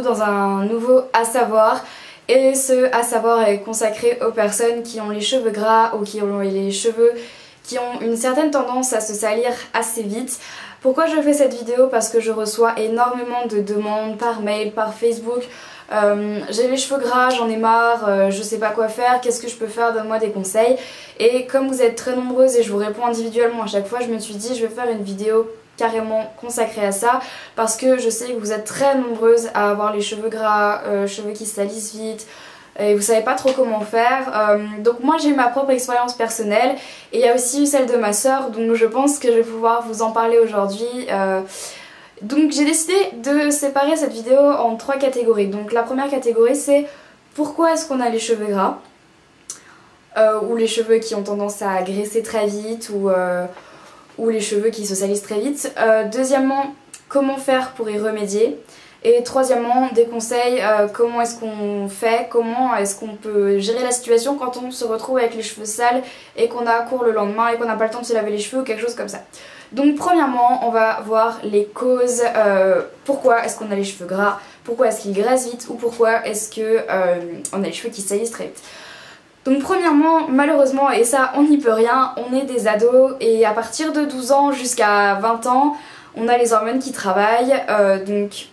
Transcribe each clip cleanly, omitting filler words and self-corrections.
dans un nouveau à savoir. Et ce à savoir est consacré aux personnes qui ont les cheveux gras ou qui ont les cheveux qui ont une certaine tendance à se salir assez vite. Pourquoi je fais cette vidéo? Parce que je reçois énormément de demandes par mail, par Facebook. J'ai les cheveux gras, j'en ai marre, je sais pas quoi faire, qu'est-ce que je peux faire, donne-moi des conseils. Et comme vous êtes très nombreuses et je vous réponds individuellement à chaque fois, je me suis dit je vais faire une vidéo carrément consacrée à ça parce que je sais que vous êtes très nombreuses à avoir les cheveux gras, cheveux qui se salissent vite et vous savez pas trop comment faire. Donc moi j'ai ma propre expérience personnelle et il y a aussi eu celle de ma soeur, donc je pense que je vais pouvoir vous en parler aujourd'hui. Donc j'ai décidé de séparer cette vidéo en 3 catégories. Donc la première catégorie c'est pourquoi est-ce qu'on a les cheveux gras ou les cheveux qui ont tendance à graisser très vite ou les cheveux qui se salissent très vite. Deuxièmement, comment faire pour y remédier. Et troisièmement, des conseils, comment est-ce qu'on fait, comment est-ce qu'on peut gérer la situation quand on se retrouve avec les cheveux sales et qu'on a cours le lendemain et qu'on n'a pas le temps de se laver les cheveux ou quelque chose comme ça. Donc premièrement, on va voir les causes, pourquoi est-ce qu'on a les cheveux gras, pourquoi est-ce qu'ils graissent vite ou pourquoi est-ce qu'on a les cheveux qui se salissent très vite. Donc premièrement, malheureusement, et ça on n'y peut rien, on est des ados et à partir de 12 ans jusqu'à 20 ans, on a les hormones qui travaillent, donc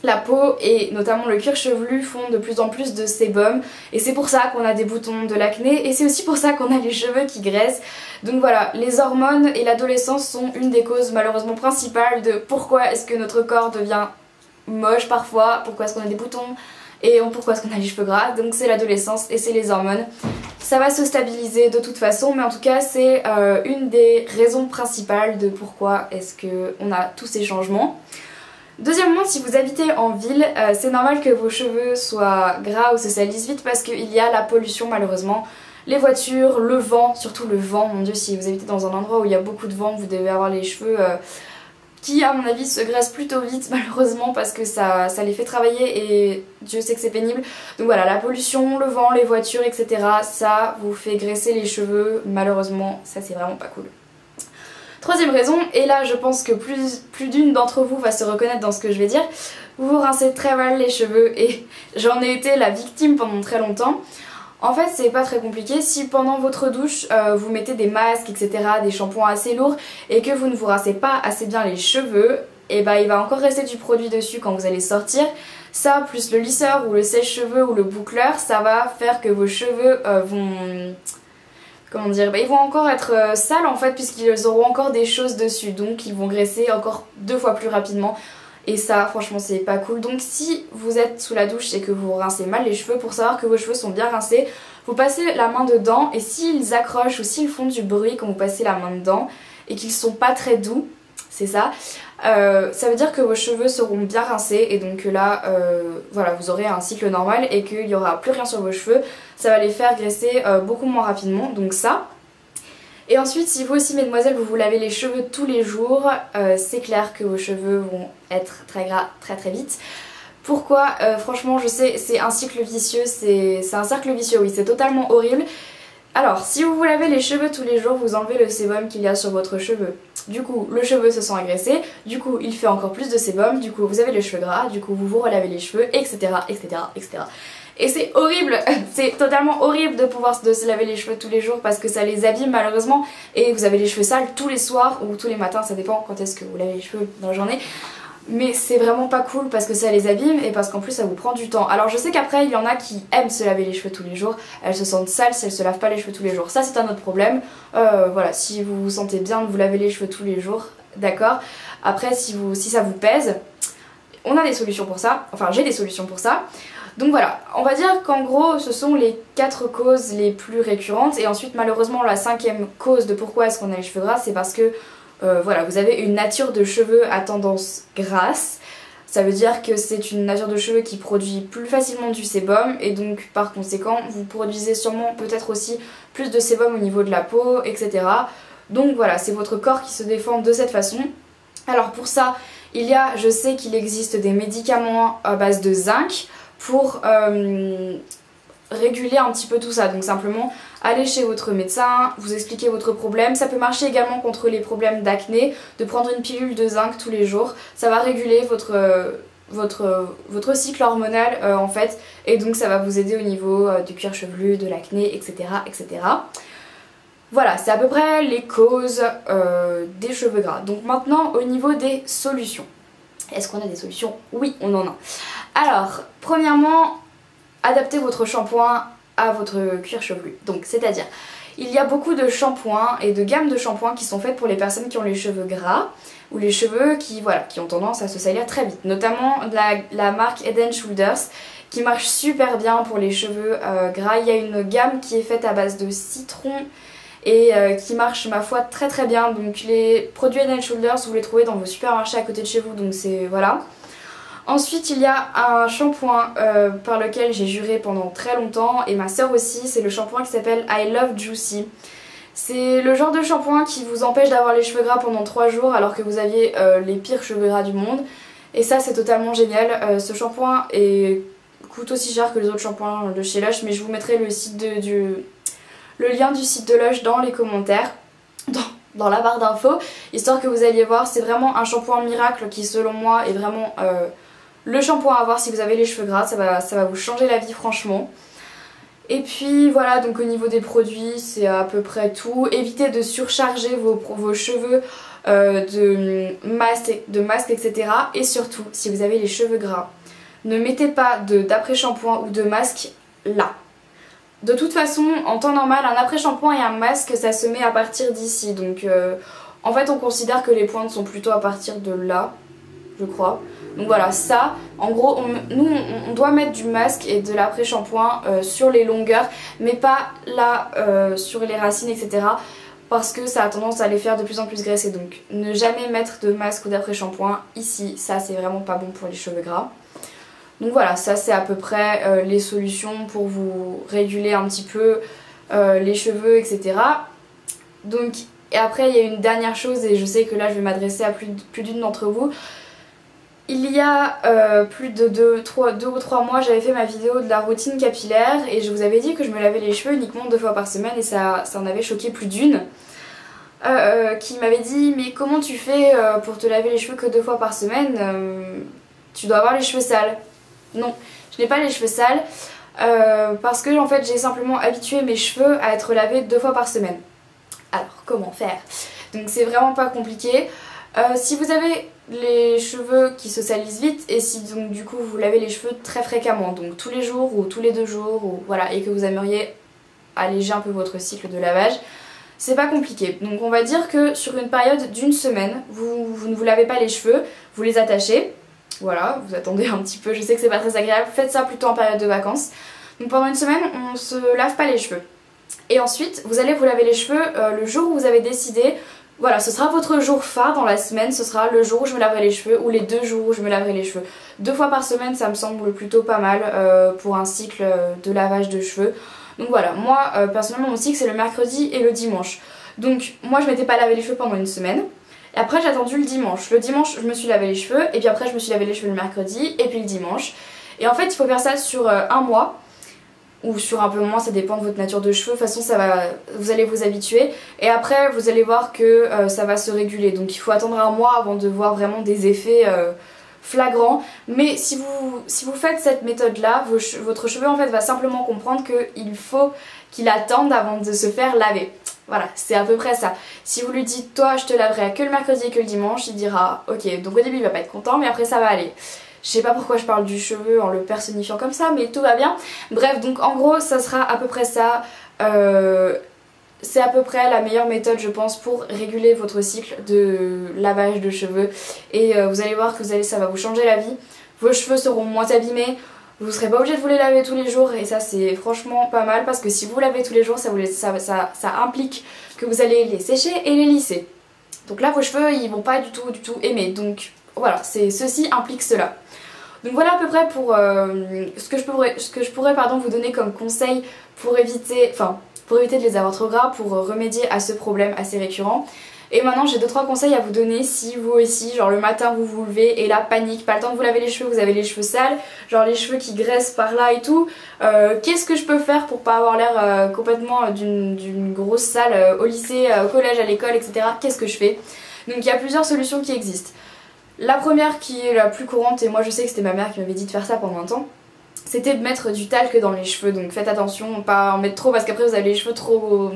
la peau et notamment le cuir chevelu font de plus en plus de sébum et c'est pour ça qu'on a des boutons, de l'acné et c'est aussi pour ça qu'on a les cheveux qui graissent. Donc voilà, les hormones et l'adolescence sont une des causes malheureusement principales de pourquoi est-ce que notre corps devient moche parfois, pourquoi est-ce qu'on a des boutons et pourquoi est-ce qu'on a les cheveux gras. Donc c'est l'adolescence et c'est les hormones. Ça va se stabiliser de toute façon mais en tout cas c'est une des raisons principales de pourquoi est-ce qu'on a tous ces changements. Deuxièmement, si vous habitez en ville, c'est normal que vos cheveux soient gras ou se salissent vite parce qu'il y a la pollution malheureusement. Les voitures, le vent, surtout le vent, mon dieu, si vous habitez dans un endroit où il y a beaucoup de vent, vous devez avoir les cheveux qui à mon avis se graissent plutôt vite malheureusement parce que ça les fait travailler et Dieu sait que c'est pénible. Donc voilà, la pollution, le vent, les voitures, etc. ça vous fait graisser les cheveux, malheureusement ça c'est vraiment pas cool. Troisième raison, et là je pense que plus d'une d'entre vous va se reconnaître dans ce que je vais dire, vous vous rincez très mal les cheveux et j'en ai été la victime pendant très longtemps. En fait c'est pas très compliqué, si pendant votre douche vous mettez des masques etc, des shampoings assez lourds et que vous ne vous rincez pas assez bien les cheveux, et bah il va encore rester du produit dessus quand vous allez sortir. Ça plus le lisseur ou le sèche-cheveux ou le boucleur, ça va faire que vos cheveux vont... Comment dire, ils vont encore être sales en fait puisqu'ils auront encore des choses dessus, donc ils vont graisser encore 2 fois plus rapidement et ça franchement c'est pas cool. Donc si vous êtes sous la douche et que vous rincez mal les cheveux, pour savoir que vos cheveux sont bien rincés, vous passez la main dedans et s'ils accrochent ou s'ils font du bruit quand vous passez la main dedans et qu'ils sont pas très doux, c'est ça, ça veut dire que vos cheveux seront bien rincés et donc là voilà, vous aurez un cycle normal et qu'il n'y aura plus rien sur vos cheveux, ça va les faire graisser beaucoup moins rapidement, donc ça. Et ensuite si vous aussi mesdemoiselles vous vous lavez les cheveux tous les jours, c'est clair que vos cheveux vont être très gras très très vite. Pourquoi? Franchement je sais, c'est un cycle vicieux, c'est un cercle vicieux, oui, c'est totalement horrible. Alors, si vous vous lavez les cheveux tous les jours, vous enlevez le sébum qu'il y a sur votre cheveu. Du coup, le cheveu se sent agressé, du coup, il fait encore plus de sébum, du coup, vous avez les cheveux gras, du coup, vous vous relavez les cheveux, etc. etc. etc. Et c'est horrible, c'est totalement horrible de se laver les cheveux tous les jours parce que ça les abîme malheureusement et vous avez les cheveux sales tous les soirs ou tous les matins, ça dépend quand est-ce que vous lavez les cheveux dans la journée. Mais c'est vraiment pas cool parce que ça les abîme et parce qu'en plus ça vous prend du temps. Alors je sais qu'après il y en a qui aiment se laver les cheveux tous les jours, elles se sentent sales si elles se lavent pas les cheveux tous les jours, ça c'est un autre problème. Voilà, si vous vous sentez bien de vous laver les cheveux tous les jours, d'accord. Après si ça vous pèse, on a des solutions pour ça, enfin j'ai des solutions pour ça. Donc voilà, on va dire qu'en gros ce sont les 4 causes les plus récurrentes et ensuite malheureusement la 5e cause de pourquoi est-ce qu'on a les cheveux gras, c'est parce que voilà, vous avez une nature de cheveux à tendance grasse. Ça veut dire que c'est une nature de cheveux qui produit plus facilement du sébum et donc par conséquent vous produisez sûrement peut-être aussi plus de sébum au niveau de la peau, etc. Donc voilà, c'est votre corps qui se défend de cette façon. Alors pour ça, je sais qu'il existe des médicaments à base de zinc pour réguler un petit peu tout ça. Donc simplement allez chez votre médecin, vous expliquez votre problème. Ça peut marcher également contre les problèmes d'acné, de prendre une pilule de zinc tous les jours. Ça va réguler votre cycle hormonal en fait, et donc ça va vous aider au niveau du cuir chevelu, de l'acné, etc., etc. Voilà, c'est à peu près les causes des cheveux gras. Donc maintenant au niveau des solutions. Est-ce qu'on a des solutions? Oui, on en a. Alors, premièrement, adaptez votre shampoing à votre cuir chevelu. Donc, c'est-à-dire, il y a beaucoup de shampoings et de gammes de shampoings qui sont faites pour les personnes qui ont les cheveux gras ou les cheveux qui ont tendance à se salir très vite. Notamment la marque Head and Shoulders qui marche super bien pour les cheveux gras. Il y a une gamme qui est faite à base de citron et qui marche ma foi très très bien. Donc les produits Head and Shoulders vous les trouvez dans vos supermarchés à côté de chez vous, donc c'est voilà. Ensuite il y a un shampoing par lequel j'ai juré pendant très longtemps, et ma soeur aussi, c'est le shampoing qui s'appelle I Love Juicy. C'est le genre de shampoing qui vous empêche d'avoir les cheveux gras pendant 3 jours alors que vous aviez les pires cheveux gras du monde, et ça c'est totalement génial. Ce shampoing coûte aussi cher que les autres shampoings de chez Lush, mais je vous mettrai le lien du site de Lush dans les commentaires, dans la barre d'infos, histoire que vous alliez voir. C'est vraiment un shampoing miracle qui selon moi est vraiment le shampoing à avoir si vous avez les cheveux gras. Ça va vous changer la vie franchement. Et puis voilà, donc au niveau des produits c'est à peu près tout. Évitez de surcharger vos cheveux de masques, etc. Et surtout, si vous avez les cheveux gras, ne mettez pas d'après-shampoing ou de masque là. De toute façon, en temps normal, un après-shampoing et un masque, ça se met à partir d'ici. Donc en fait, on considère que les pointes sont plutôt à partir de là, je crois. Donc voilà, ça, en gros, on doit mettre du masque et de l'après-shampoing sur les longueurs, mais pas là, sur les racines, etc. Parce que ça a tendance à les faire de plus en plus graisser. Donc ne jamais mettre de masque ou d'après-shampoing ici, ça c'est vraiment pas bon pour les cheveux gras. Donc voilà, ça c'est à peu près les solutions pour vous réguler un petit peu les cheveux, etc. Donc, et après il y a une dernière chose, et je sais que là je vais m'adresser à plus d'une d'entre vous. Il y a plus de 2 ou 3 mois, j'avais fait ma vidéo de la routine capillaire et je vous avais dit que je me lavais les cheveux uniquement 2 fois par semaine, et ça en avait choqué plus d'une. Qui m'avait dit mais comment tu fais pour te laver les cheveux que 2 fois par semaine, tu dois avoir les cheveux sales. Non, je n'ai pas les cheveux sales parce que en fait j'ai simplement habitué mes cheveux à être lavés 2 fois par semaine. Alors comment faire? Donc c'est vraiment pas compliqué. Si vous avez les cheveux qui se salissent vite, et si donc du coup vous lavez les cheveux très fréquemment, donc tous les jours ou tous les 2 jours, ou voilà, et que vous aimeriez alléger un peu votre cycle de lavage, c'est pas compliqué. Donc on va dire que sur une période d'1 semaine, vous ne vous lavez pas les cheveux, vous les attachez. Voilà, vous attendez un petit peu, je sais que c'est pas très agréable, faites ça plutôt en période de vacances. Donc pendant 1 semaine, on se lave pas les cheveux. Et ensuite, vous allez vous laver les cheveux le jour où vous avez décidé, voilà, ce sera votre jour phare dans la semaine, ce sera le jour où je me laverai les cheveux ou les 2 jours où je me laverai les cheveux. 2 fois par semaine, ça me semble plutôt pas mal pour un cycle de lavage de cheveux. Donc voilà, moi personnellement mon cycle c'est le mercredi et le dimanche. Donc moi je m'étais pas lavé les cheveux pendant 1 semaine. Et après j'ai attendu le dimanche. Le dimanche je me suis lavé les cheveux, et puis après je me suis lavé les cheveux le mercredi et puis le dimanche. Et en fait il faut faire ça sur 1 mois. Ou sur un peu moins, ça dépend de votre nature de cheveux. De toute façon vous allez vous habituer. Et après vous allez voir que ça va se réguler. Donc il faut attendre 1 mois avant de voir vraiment des effets flagrants. Mais si vous faites cette méthode là, votre cheveu en fait va simplement comprendre qu'il faut qu'il attende avant de se faire laver. Voilà, c'est à peu près ça. Si vous lui dites toi je te laverai que le mercredi et que le dimanche, il dira ok. Donc au début il va pas être content, mais après ça va aller. Je sais pas pourquoi je parle du cheveu en le personnifiant comme ça, mais tout va bien. Bref, donc en gros ça sera à peu près ça. C'est à peu près la meilleure méthode je pense pour réguler votre cycle de lavage de cheveux. Et vous allez voir que ça va vous changer la vie. Vos cheveux seront moins abîmés. Vous serez pas obligé de vous les laver tous les jours, et ça c'est franchement pas mal, parce que si vous lavez tous les jours ça implique que vous allez les sécher et les lisser. Donc là vos cheveux ils vont pas du tout aimer. Donc voilà, ceci implique cela. Donc voilà à peu près pour ce que je pourrais vous donner comme conseil pour éviter de les avoir trop gras, pour remédier à ce problème assez récurrent. Et maintenant j'ai 2-3 conseils à vous donner si vous aussi, genre le matin vous vous levez et là panique, pas le temps de vous laver les cheveux, vous avez les cheveux sales, genre les cheveux qui graissent par là et tout. Qu'est-ce que je peux faire pour pas avoir l'air complètement d'une grosse sale au lycée, au collège, à l'école, etc. Qu'est-ce que je fais? Donc il y a plusieurs solutions qui existent. La première qui est la plus courante, et moi je sais que c'était ma mère qui m'avait dit de faire ça pendant un temps, c'était de mettre du talc dans les cheveux. Donc faites attention, pas en mettre trop parce qu'après vous avez les cheveux trop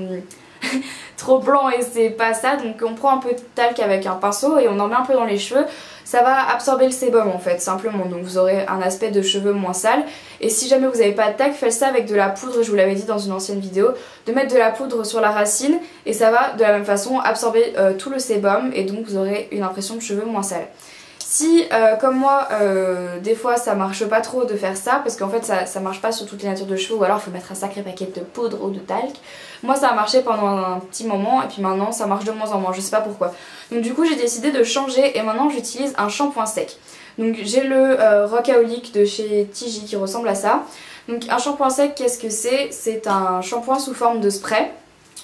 trop blancs et c'est pas ça. Donc on prend un peu de talc avec un pinceau et on en met un peu dans les cheveux. Ça va absorber le sébum en fait, simplement. Donc vous aurez un aspect de cheveux moins sale. Et si jamais vous n'avez pas de talc, faites ça avec de la poudre, je vous l'avais dit dans une ancienne vidéo, de mettre de la poudre sur la racine et ça va de la même façon absorber tout le sébum et donc vous aurez une impression de cheveux moins sale. Si comme moi des fois ça marche pas trop de faire ça parce qu'en fait ça marche pas sur toutes les natures de cheveux ou alors il faut mettre un sacré paquet de poudre ou de talc. Moi ça a marché pendant un petit moment et puis maintenant ça marche de moins en moins, je sais pas pourquoi. Donc du coup j'ai décidé de changer et maintenant j'utilise un shampoing sec. Donc j'ai le Rockaholic de chez Tigi qui ressemble à ça. Donc un shampoing sec, qu'est-ce que c'est? C'est un shampoing sous forme de spray.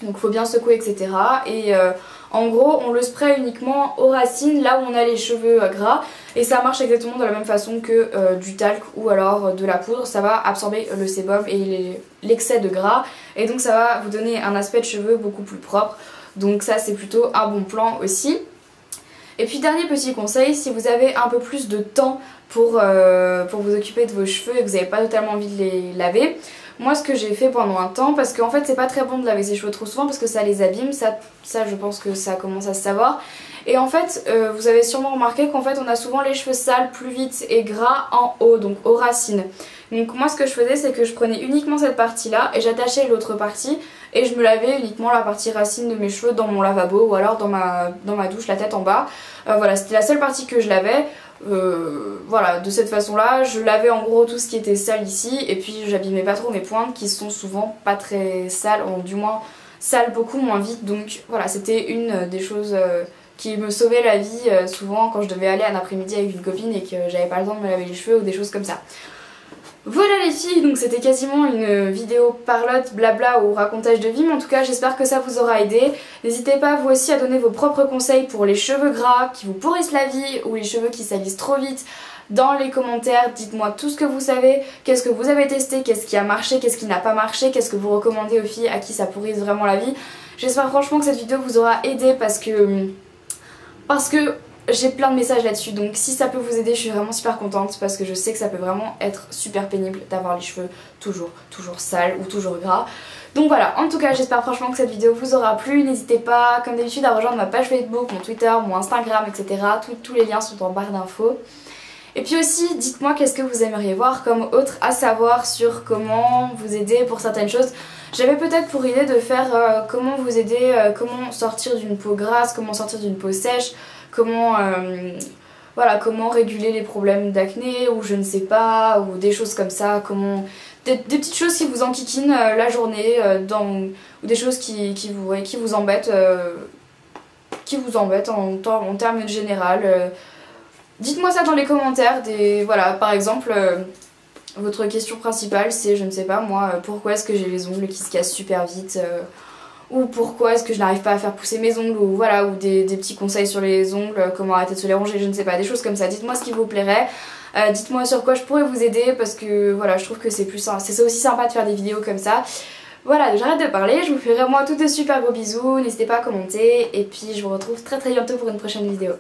Donc il faut bien secouer etc. Et en gros on le spray uniquement aux racines là où on a les cheveux gras et ça marche exactement de la même façon que du talc ou alors de la poudre. Ça va absorber le sébum et l'excès de gras et donc ça va vous donner un aspect de cheveux beaucoup plus propre. Donc ça c'est plutôt un bon plan aussi. Et puis dernier petit conseil, si vous avez un peu plus de temps pour vous occuper de vos cheveux et que vous n'avez pas totalement envie de les laver, moi ce que j'ai fait pendant un temps, parce qu'en fait c'est pas très bon de laver ses cheveux trop souvent parce que ça les abîme, ça je pense que ça commence à se savoir. Et en fait vous avez sûrement remarqué qu'en fait on a souvent les cheveux sales plus vite et gras en haut, donc aux racines. Donc moi ce que je faisais c'est que je prenais uniquement cette partie là et j'attachais l'autre partie et je me lavais uniquement la partie racine de mes cheveux dans mon lavabo ou alors dans ma douche, la tête en bas. Voilà, c'était la seule partie que je lavais. Voilà, de cette façon là je lavais en gros tout ce qui était sale ici et puis j'abîmais pas trop mes pointes qui sont souvent pas très sales, ou du moins sales beaucoup moins vite. Donc voilà, c'était une des choses qui me sauvait la vie souvent quand je devais aller un après-midi avec une copine et que j'avais pas le temps de me laver les cheveux ou des choses comme ça. Voilà les filles, donc c'était quasiment une vidéo parlotte, blabla ou racontage de vie, mais en tout cas j'espère que ça vous aura aidé. N'hésitez pas vous aussi à donner vos propres conseils pour les cheveux gras qui vous pourrissent la vie ou les cheveux qui salissent trop vite dans les commentaires. Dites-moi tout ce que vous savez, qu'est-ce que vous avez testé, qu'est-ce qui a marché, qu'est-ce qui n'a pas marché, qu'est-ce que vous recommandez aux filles à qui ça pourrisse vraiment la vie. J'espère franchement que cette vidéo vous aura aidé parce que j'ai plein de messages là-dessus, donc si ça peut vous aider je suis vraiment super contente parce que je sais que ça peut vraiment être super pénible d'avoir les cheveux toujours sales ou toujours gras. Donc voilà, en tout cas j'espère franchement que cette vidéo vous aura plu. N'hésitez pas comme d'habitude à rejoindre ma page Facebook, mon Twitter, mon Instagram etc. Tous les liens sont en barre d'infos. Et puis aussi dites-moi qu'est-ce que vous aimeriez voir comme autre à savoir sur comment vous aider pour certaines choses. J'avais peut-être pour idée de faire comment vous aider, comment sortir d'une peau grasse, comment sortir d'une peau sèche, comment réguler les problèmes d'acné ou je ne sais pas, ou des choses comme ça, des petites choses qui vous enquiquinent la journée, ou des choses qui vous embêtent, en termes général. Dites-moi ça dans les commentaires, voilà, par exemple votre question principale c'est, je ne sais pas moi, pourquoi est-ce que j'ai les ongles qui se cassent super vite, ou pourquoi est-ce que je n'arrive pas à faire pousser mes ongles, ou voilà, ou des petits conseils sur les ongles, comment arrêter de se les ronger, je ne sais pas, des choses comme ça. Dites-moi ce qui vous plairait, dites-moi sur quoi je pourrais vous aider parce que voilà, je trouve que c'est aussi sympa de faire des vidéos comme ça. Voilà, j'arrête de parler, je vous fais vraiment tous de super gros bisous, n'hésitez pas à commenter et puis je vous retrouve très bientôt pour une prochaine vidéo.